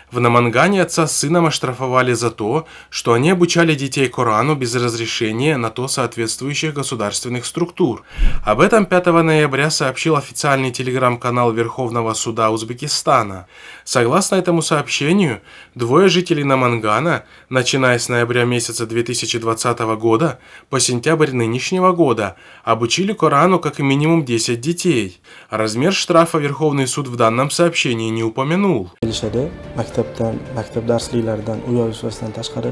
В Намангане отца с сыном оштрафовали за то, что они обучали детей Корану без разрешения на то соответствующих государственных структур. Об этом 5 ноября сообщил официальный телеграм-канал Верховного суда Узбекистана. Согласно этому сообщению, двое жителей Намангана, начиная с ноября месяца 2020 года по сентябрь нынешнего года, обучили Корану как минимум 10 детей. Размер штрафа Верховный суд в данном сообщении не упомянул. Maktab darsliklaridan uyushmasdan tashqari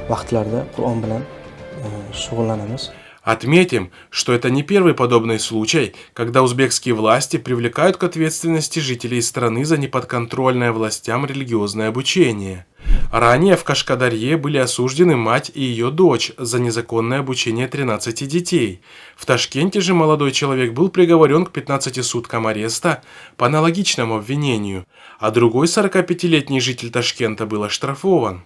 vaqtlarda Qur'on bilan shug'ullanamiz. Отметим, что это не первый подобный случай, когда узбекские власти привлекают к ответственности жителей страны за неподконтрольное властям религиозное обучение. Ранее в Кашкадарье были осуждены мать и ее дочь за незаконное обучение 13 детей. В Ташкенте же молодой человек был приговорен к 15 суткам ареста по аналогичному обвинению, а другой 45-летний житель Ташкента был оштрафован.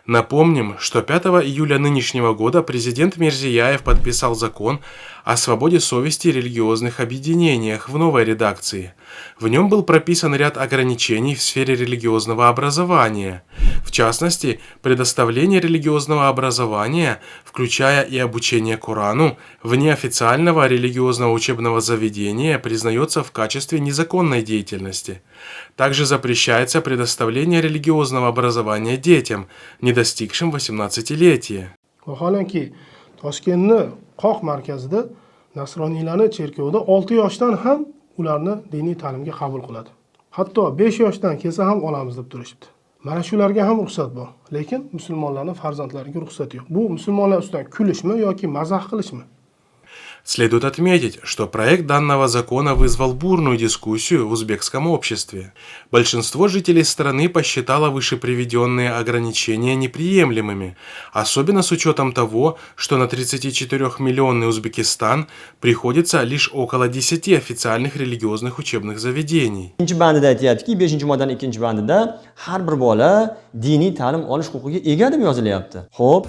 Напомним, что 5 июля нынешнего года президент Мирзияев подписал закон о свободе совести и религиозных объединениях в новой редакции. В нем был прописан ряд ограничений в сфере религиозного образования. В частности, предоставление религиозного образования, включая и обучение Корану, вне официального религиозного учебного заведения признается в качестве незаконной деятельности. Также запрещается предоставление религиозного образования детям, не достигшим 18-летия. Vaholanki Toshkentni Qoq markazida nasroniylarni cherkovda 6 yoshdan ham ularni diniy ta'limga qabul qiladi. Hatto 5 yoshdan kelsa ham olamiz deb turishibdi. Mana shularga ham ruxsat bor, lekin musulmonlarning farzandlariga ruxsat yo'q. Bu musulmonlar ustidan kulishmi yoki mazax qilishmi? Следует отметить, что проект данного закона вызвал бурную дискуссию в узбекском обществе. Большинство жителей страны посчитало выше приведенные ограничения неприемлемыми, особенно с учетом того, что на 34-миллионный Узбекистан приходится лишь около 10 официальных религиозных учебных заведений. Bandida aytayaptiki, 5-moddan 2-bandida har bir bola diniy ta'lim olish huquqiga ega deb yozilyapti. Xo'p,